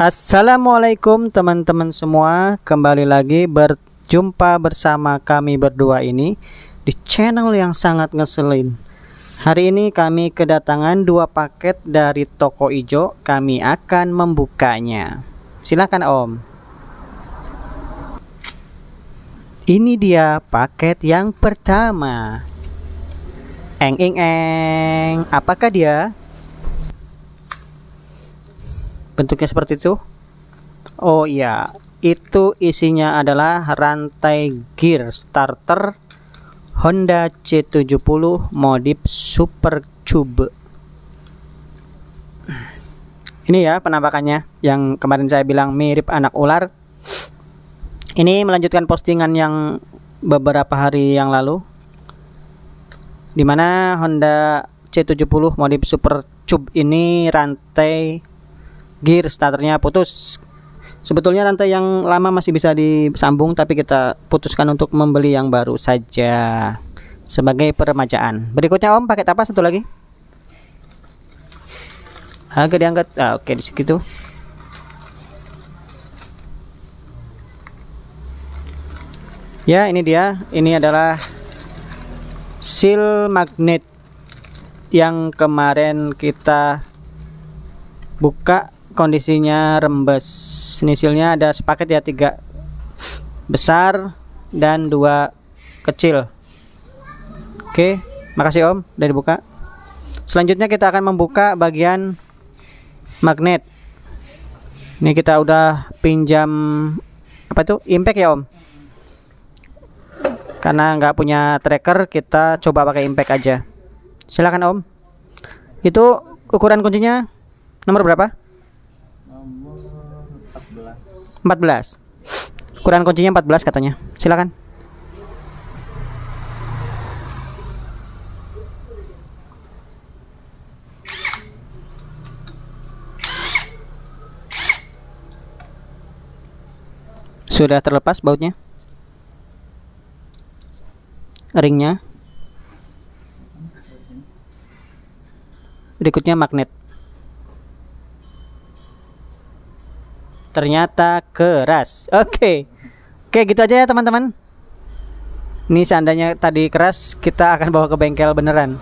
Assalamualaikum teman-teman semua, kembali lagi berjumpa bersama kami berdua ini di channel yang sangat ngeselin. Hari ini kami kedatangan dua paket dari toko ijo, kami akan membukanya. Silakan Om. Ini dia paket yang pertama. Eng, apakah dia? Bentuknya seperti itu. Oh iya, itu isinya adalah rantai gear starter Honda C70 modif Super Cube. Ini ya penampakannya, yang kemarin saya bilang mirip anak ular. Ini melanjutkan postingan yang beberapa hari yang lalu, dimana Honda C70 modif Super Cube ini rantai gear starternya putus. Sebetulnya rantai yang lama masih bisa disambung, tapi kita putuskan untuk membeli yang baru saja sebagai peremajaan. Berikutnya Om, paket apa satu lagi? Agak diangkat. Oke, di situ. Ya, ini dia. Ini adalah seal magnet yang kemarin kita buka. Kondisinya rembes. Ini sealnya ada sepaket ya, 3 besar dan 2 kecil. Oke, makasih Om udah dibuka. Selanjutnya kita akan membuka bagian magnet. Ini kita udah pinjam apa itu, impact ya Om, karena nggak punya tracker, kita coba pakai impact aja. Silakan Om. Itu ukuran kuncinya nomor berapa? 14. Ukuran kuncinya 14 katanya. Silakan. Sudah terlepas bautnya, ringnya. Berikutnya magnet. Ternyata keras. Oke, gitu aja ya teman-teman. Ini seandainya tadi keras, kita akan bawa ke bengkel beneran.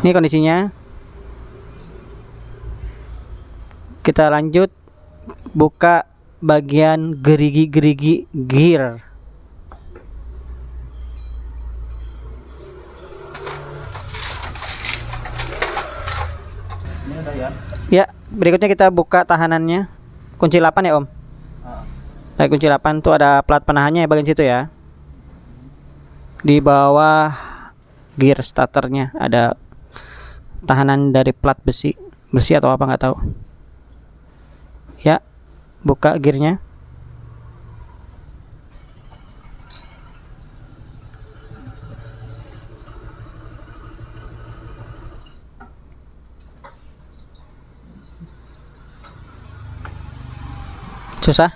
Ini kondisinya. Kita lanjut buka bagian gerigi-gerigi gear. Ini udah ya. Ya, berikutnya kita buka tahanannya. Kunci 8 ya Om. Baik, kunci 8 tuh ada plat penahannya ya, bagian situ ya. Di bawah gear starternya ada tahanan dari plat besi atau apa nggak tahu. Ya, buka gearnya. Susah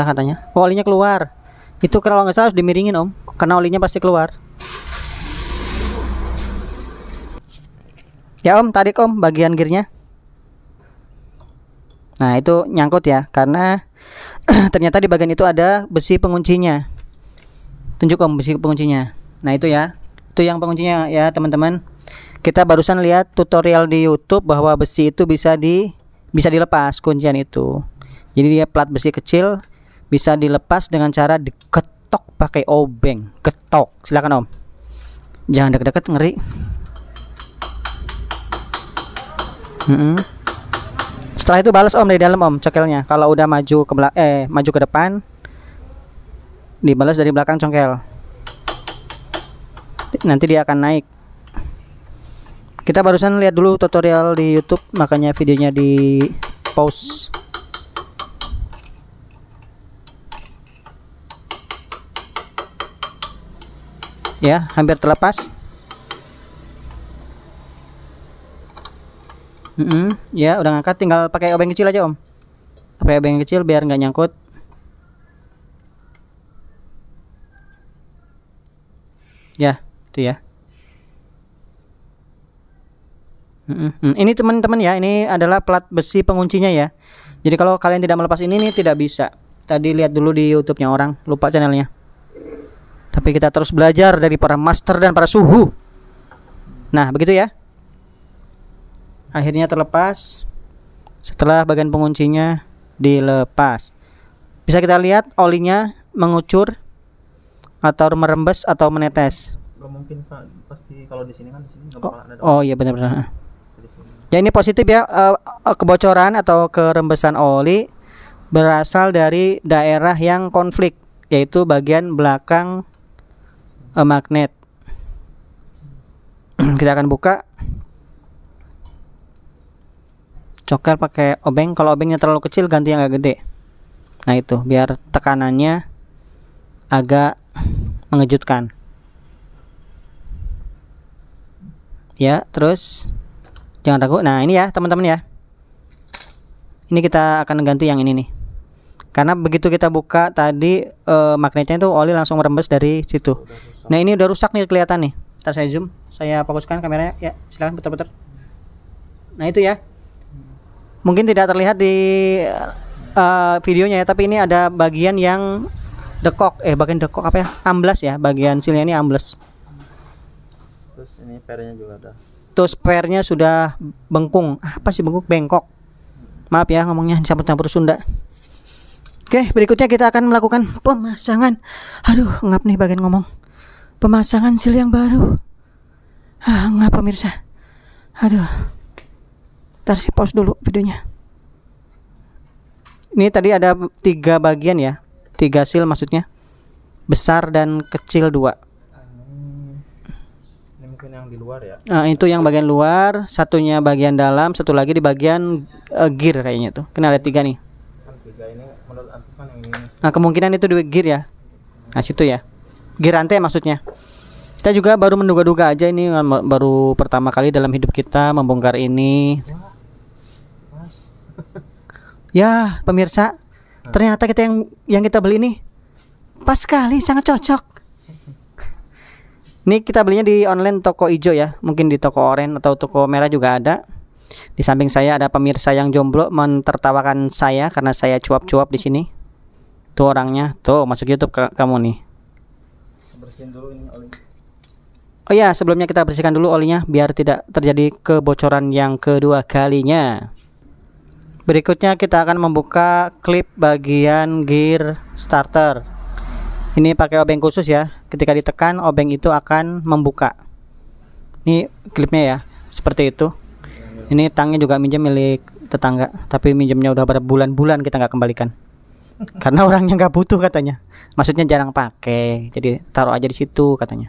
katanya. Oh, olinya keluar. Itu kalau nggak salah harus dimiringin Om, karena olinya pasti keluar. Ya Om, tarik Om bagian gearnya. Nah, itu nyangkut ya, karena ternyata di bagian itu ada besi penguncinya. Tunjuk Om besi penguncinya. Nah, itu ya. Itu yang penguncinya ya teman-teman. Kita barusan lihat tutorial di YouTube bahwa besi itu bisa dilepas kuncian itu. Jadi dia plat besi kecil bisa dilepas dengan cara diketok pakai obeng. Ketok. Silakan Om. Jangan deket-deket, ngeri. Setelah itu balas Om dari dalam Om congkelnya. Kalau udah maju ke depan, dibalas dari belakang congkel. Nanti dia akan naik. Kita barusan lihat dulu tutorial di YouTube, makanya videonya di pause. Ya, hampir terlepas. Ya, udah ngangkat, tinggal pakai obeng kecil aja Om. Pakai obeng kecil biar nggak nyangkut. Ya, itu ya. Ini teman-teman ya, ini adalah plat besi penguncinya ya. Jadi kalau kalian tidak melepas ini nih tidak bisa. Tadi lihat dulu di YouTube-nya orang, lupa channelnya. Tapi kita terus belajar dari para master dan para suhu. Nah, begitu ya. Akhirnya terlepas setelah bagian penguncinya dilepas. Bisa kita lihat olinya mengucur atau merembes atau menetes. Gak mungkin Pak, pasti kalau di sini kan, di sini nggak bakal ada. Oh iya benar-benar. Ya ini positif ya, kebocoran atau kerembesan oli berasal dari daerah yang konflik, yaitu bagian belakang magnet. Kita akan buka. Cokel pakai obeng, kalau obengnya terlalu kecil ganti yang agak gede. Nah itu biar tekanannya agak mengejutkan. Ya, terus jangan ragu. Nah ini ya teman-teman ya, ini kita akan ganti yang ini nih, karena begitu kita buka tadi magnetnya itu oli langsung merembes dari situ. Nah ini udah rusak nih kelihatan nih. Ntar saya zoom, saya fokuskan kameranya ya, silakan putar-putar. Nah itu ya, mungkin tidak terlihat di videonya ya, tapi ini ada bagian yang dekok, bagian dekok apa ya, amblas ya, bagian silnya ini amblas. Terus ini pernya juga ada. Tuh spare-nya sudah bengkung. Apa sih bengkung? Bengkok. Maaf ya ngomongnya campur-campur Sunda. Oke, berikutnya kita akan melakukan pemasangan. Aduh, ngap nih bagian ngomong. Pemasangan sil yang baru. Ngap pemirsa. Aduh. Ntar sih pause dulu videonya. Ini tadi ada 3 bagian ya. 3 sil maksudnya. Besar dan kecil 2. Yang di luar ya. Nah, itu yang bagian luar, satunya bagian dalam, satu lagi di bagian gear kayaknya tuh. Kan ada 3 nih. Kan 3 ini menurut antum kan yang ini. Nah, kemungkinan itu di gear ya. Nah, situ ya. Gear rantai maksudnya. Kita juga baru menduga-duga aja, ini baru pertama kali dalam hidup kita membongkar ini. Mas. Ya, pemirsa, ternyata kita yang kita beli ini pas sekali, sangat cocok. Ini kita belinya di online toko hijau ya, mungkin di toko oranye atau toko merah juga ada. Di samping saya ada pemirsa yang jomblo mentertawakan saya karena saya cuap-cuap di sini. Tuh orangnya, tuh masuk YouTube kamu nih. Bersihin dulu ini oli. Oh ya, sebelumnya kita bersihkan dulu olinya biar tidak terjadi kebocoran yang kedua kalinya. Berikutnya kita akan membuka klip bagian gear starter. Ini pakai obeng khusus ya. Ketika ditekan obeng itu akan membuka. Ini klipnya ya, seperti itu. Ini tangnya juga minjem milik tetangga, tapi minjemnya udah berbulan-bulan kita nggak kembalikan. Karena orangnya nggak butuh katanya. Maksudnya jarang pakai, jadi taruh aja di situ katanya.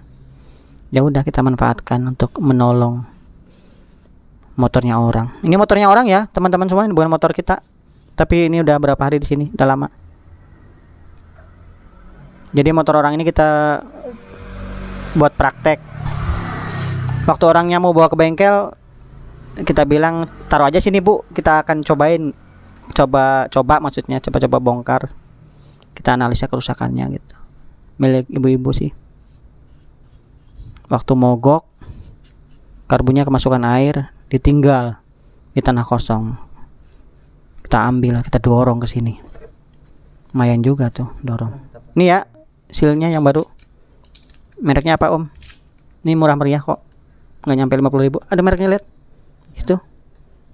Ya udah kita manfaatkan untuk menolong motornya orang. Ini motornya orang ya, teman-teman semua, ini bukan motor kita. Tapi ini udah berapa hari di sini, udah lama. Jadi motor orang ini kita buat praktek. Waktu orangnya mau bawa ke bengkel, kita bilang taruh aja sini bu, kita akan cobain, coba maksudnya coba bongkar. Kita analisa kerusakannya gitu. Milik ibu-ibu sih. Waktu mogok, karbunya kemasukan air, ditinggal di tanah kosong. Kita ambil, kita dorong ke sini. Lumayan juga tuh dorong. Ini ya silnya yang baru. Mereknya apa om? Ini murah meriah kok, nggak nyampe 50.000. Ada mereknya, lihat itu.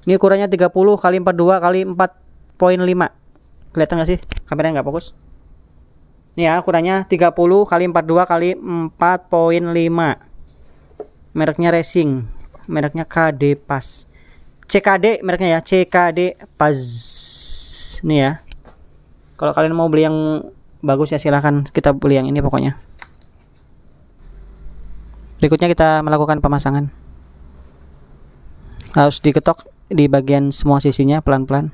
Ini ukurannya 30 kali 42 kali 4.5. Kelihatan nggak sih? Kameranya nggak fokus. Ini ya ukurannya 30 kali 42 kali 4.5. Mereknya Racing, mereknya KD Pas, CKD mereknya ya, CKD Pas. Ini ya, kalau kalian mau beli yang bagus ya silahkan, kita beli yang ini pokoknya. Berikutnya kita melakukan pemasangan. Harus diketok di bagian semua sisinya pelan-pelan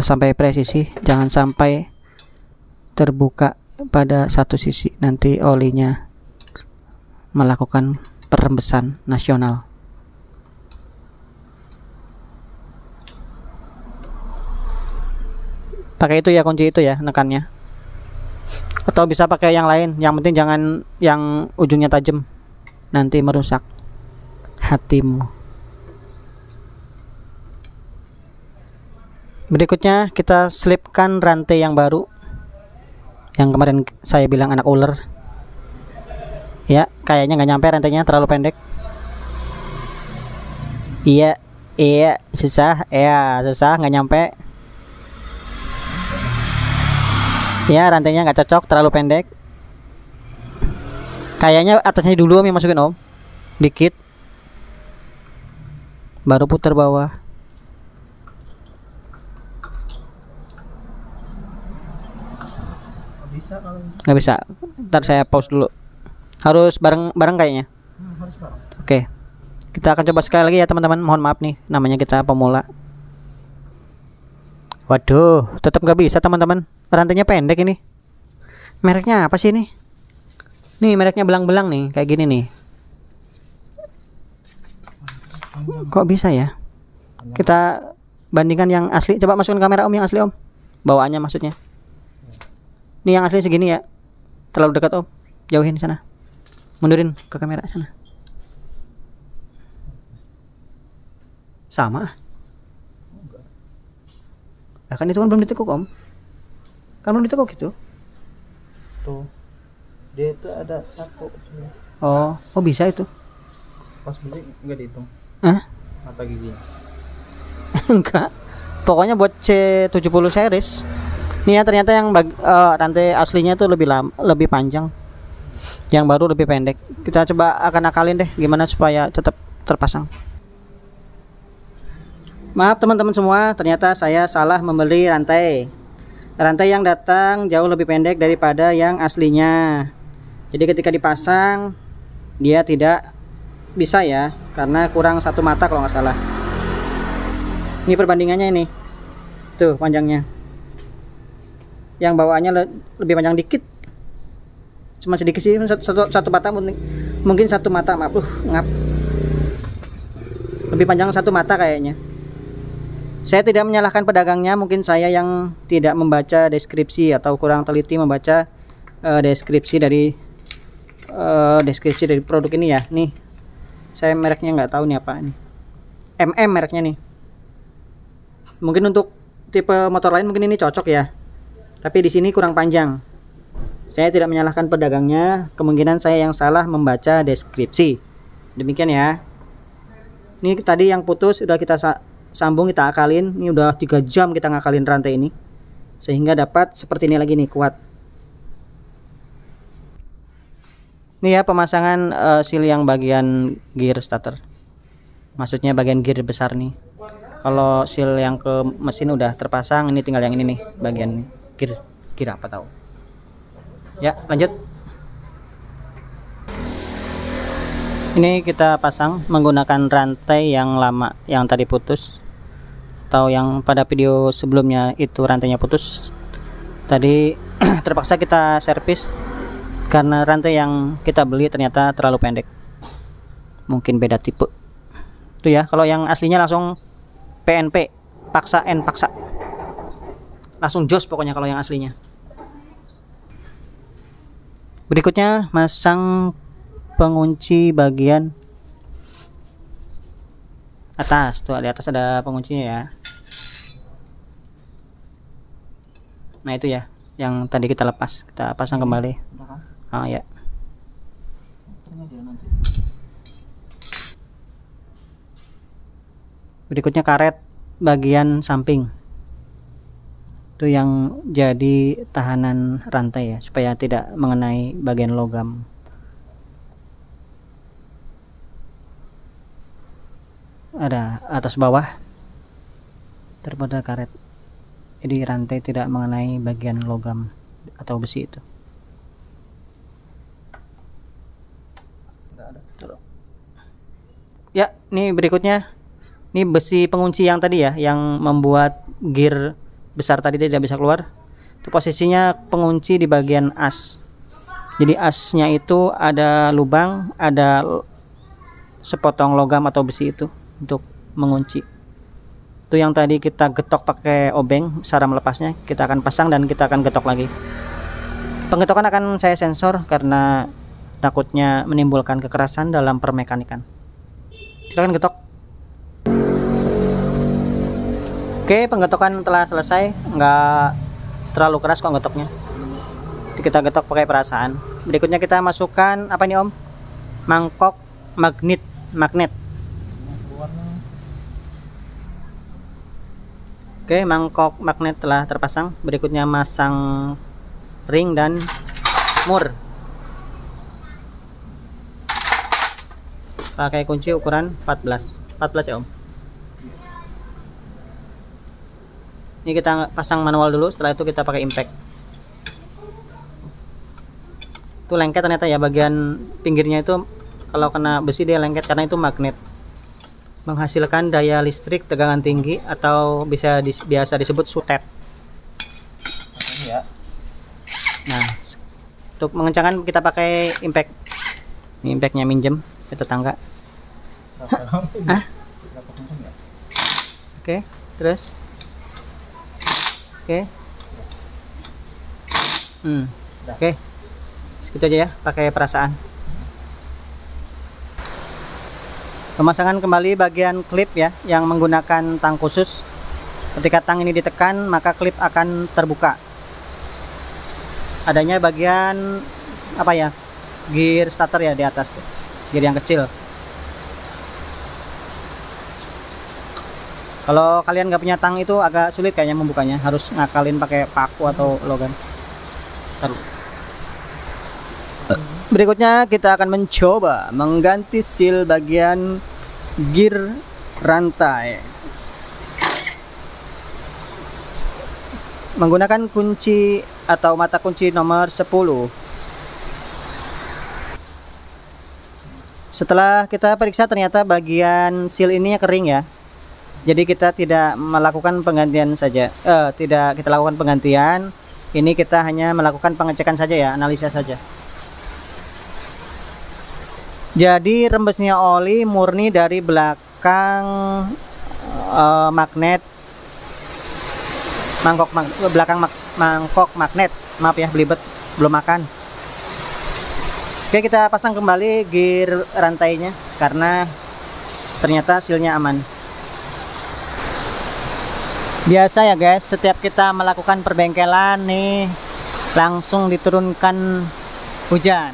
sampai presisi, jangan sampai terbuka pada satu sisi, nanti olinya melakukan perembesan nasional. Pakai itu ya, kunci itu ya nekannya, atau bisa pakai yang lain, yang penting jangan yang ujungnya tajam, nanti merusak. hatimu. Berikutnya kita selipkan rantai yang baru, yang kemarin saya bilang anak ular. Ya, kayaknya nggak nyampe rantainya, terlalu pendek. Iya, susah, nggak nyampe. Ya, rantainya nggak cocok, terlalu pendek. Kayaknya atasnya dulu Om yang masukin Om, dikit, baru putar bawah. Bisa kalau ini. Nggak bisa, ntar saya pause dulu. Harus bareng kayaknya. Harus bareng. Oke, kita akan coba sekali lagi ya teman-teman. Mohon maaf nih, namanya kita pemula. Waduh, tetap nggak bisa teman-teman. Rantainya pendek ini. Mereknya apa sih ini? Nih mereknya belang-belang nih, kayak gini nih. Kok bisa ya? Kita bandingkan yang asli. Coba masukin kamera Om, yang asli Om. Bawaannya maksudnya. Nih yang asli segini ya. Terlalu dekat Om. Jauhin sana. Mundurin ke kamera sana. Sama. Nah, kan itu kan belum ditekuk Om. Kan belum ditekuk itu. Tuh. Dia itu ada satu. Oh bisa itu. Pas beli enggak dihitung. Hah? Mata giginya. Enggak. Pokoknya buat C70 series. Nih ya ternyata yang rantai aslinya tuh lebih panjang. Yang baru lebih pendek. Kita coba akan akalin deh gimana supaya tetap terpasang. Maaf teman-teman semua, ternyata saya salah membeli rantai. Rantai yang datang jauh lebih pendek daripada yang aslinya. Jadi ketika dipasang dia tidak bisa ya, karena kurang satu mata kalau nggak salah. Ini perbandingannya ini. Tuh panjangnya. Yang bawaannya lebih panjang dikit. Cuma sedikit sih, satu mata mungkin satu mata, maaf ngap. Lebih panjang satu mata kayaknya. Saya tidak menyalahkan pedagangnya, mungkin saya yang tidak membaca deskripsi atau kurang teliti membaca deskripsi dari produk ini ya. Nih, saya mereknya nggak tahu nih apa nih. MM mereknya nih. Mungkin untuk tipe motor lain mungkin ini cocok ya. Tapi di sini kurang panjang. Saya tidak menyalahkan pedagangnya, kemungkinan saya yang salah membaca deskripsi. Demikian ya. Ini tadi yang putus udah kita sambung, kita akalin. Ini udah 3 jam kita ngakalin rantai ini sehingga dapat seperti ini lagi nih, kuat. Ini ya pemasangan seal yang bagian gear starter, maksudnya bagian gear besar nih. Kalau seal yang ke mesin udah terpasang, ini tinggal yang ini nih, bagian gear apa tahu ya. Lanjut, ini kita pasang menggunakan rantai yang lama yang tadi putus, atau yang pada video sebelumnya itu rantainya putus tadi. Terpaksa kita servis karena rantai yang kita beli ternyata terlalu pendek, mungkin beda tipe tuh ya. Kalau yang aslinya langsung PNP, paksa langsung jos pokoknya kalau yang aslinya. Berikutnya masang pengunci bagian atas. Tuh di atas ada penguncinya ya. Nah itu ya yang tadi kita lepas, kita pasang kembali. Oh ya. Berikutnya karet bagian samping. Itu yang jadi tahanan rantai ya, supaya tidak mengenai bagian logam. Ada atas bawah terbuat karet, jadi rantai tidak mengenai bagian logam atau besi itu. Ya, ini berikutnya, ini besi pengunci yang tadi ya, yang membuat gear besar tadi tidak bisa keluar. Itu posisinya pengunci di bagian as. Jadi asnya itu ada lubang, ada sepotong logam atau besi itu untuk mengunci. Itu yang tadi kita getok pakai obeng, cara melepasnya kita akan pasang dan kita akan getok lagi. Penggetokan akan saya sensor karena takutnya menimbulkan kekerasan dalam permekanikan. Silakan getok. Oke, penggetokan telah selesai. Nggak terlalu keras kok getoknya. Kita getok pakai perasaan. Berikutnya kita masukkan apa nih Om? Mangkok magnet. Oke, mangkok magnet telah terpasang. Berikutnya masang ring dan mur. Pakai kunci ukuran 14 ya Om. Ini kita pasang manual dulu, setelah itu kita pakai impact. Itu lengket ternyata ya, bagian pinggirnya itu kalau kena besi dia lengket karena itu magnet. Menghasilkan daya listrik tegangan tinggi atau biasa disebut sutet. Ya. Nah, untuk mengencangkan kita pakai impact. Ini impactnya minjem ke tetangga. Oke, terus. Oke. Oke. Segitu aja ya, pakai perasaan. Pemasangan kembali bagian klip ya, yang menggunakan tang khusus. Ketika tang ini ditekan, maka klip akan terbuka. Adanya bagian apa ya? Gear starter ya di atas tuh. Gear yang kecil. Kalau kalian nggak punya tang itu agak sulit kayaknya membukanya, harus ngakalin pakai paku atau logam. Berikutnya kita akan mencoba mengganti seal bagian gear rantai menggunakan kunci atau mata kunci nomor 10. Setelah kita periksa ternyata bagian seal ini kering ya. Jadi kita tidak melakukan penggantian saja, tidak kita lakukan penggantian. Ini kita hanya melakukan pengecekan saja ya, analisa saja. Jadi rembesnya oli murni dari belakang magnet, mangkok magnet. Maaf ya, belibet, belum makan. Oke, kita pasang kembali gear rantainya karena ternyata sealnya aman. Biasa ya guys, setiap kita melakukan perbengkelan nih langsung diturunkan hujan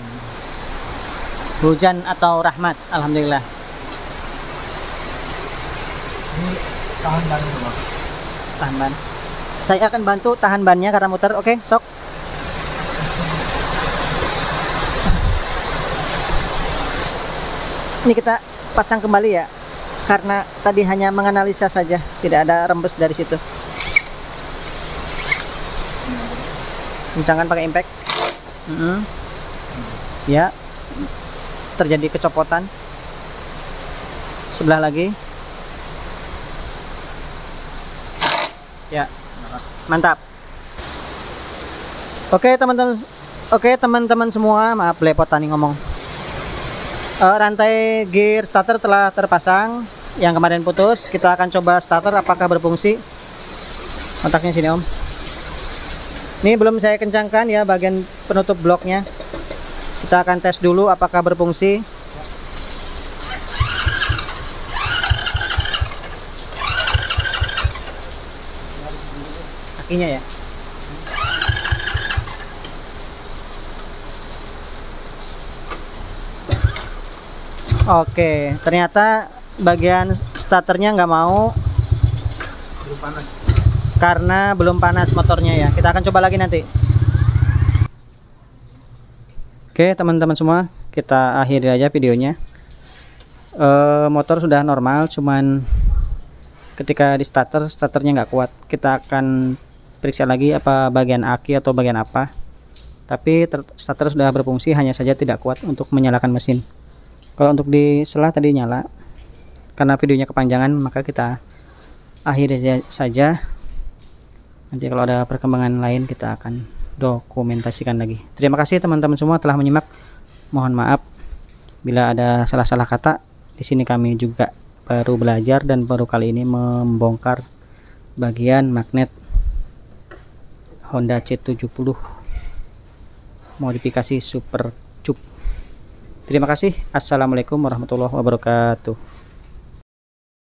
atau rahmat. Alhamdulillah. Ini tahan ban dulu. Tahan ban. Saya akan bantu tahan bannya karena muter. Oke, sok. Ini kita pasang kembali ya, karena tadi hanya menganalisa saja, tidak ada rembes dari situ. Kencangkan pakai impact. Ya, terjadi kecopotan. Sebelah lagi. Ya, mantap. Oke teman-teman semua, maaf belepotan nih ngomong. Rantai gear starter telah terpasang, yang kemarin putus. Kita akan coba starter apakah berfungsi. Kontaknya sini Om. Ini belum saya kencangkan ya bagian penutup bloknya. Kita akan tes dulu apakah berfungsi. Kakinya ya. Oke, ternyata bagian starternya nggak mau, Belum panas. karena belum panas motornya ya. Kita akan coba lagi nanti. Oke teman-teman semua, kita akhiri aja videonya. Motor sudah normal, cuman ketika di starternya nggak kuat. Kita akan periksa lagi apa bagian aki atau bagian apa. Tapi starter sudah berfungsi, hanya saja tidak kuat untuk menyalakan mesin. Kalau untuk di selah tadi nyala, karena videonya kepanjangan maka kita akhiri saja. Nanti kalau ada perkembangan lain kita akan dokumentasikan lagi. Terima kasih teman-teman semua telah menyimak. Mohon maaf bila ada salah-salah kata. Di sini kami juga baru belajar dan baru kali ini membongkar bagian magnet Honda C70 modifikasi Super Cup. Terima kasih. Assalamualaikum warahmatullahi wabarakatuh.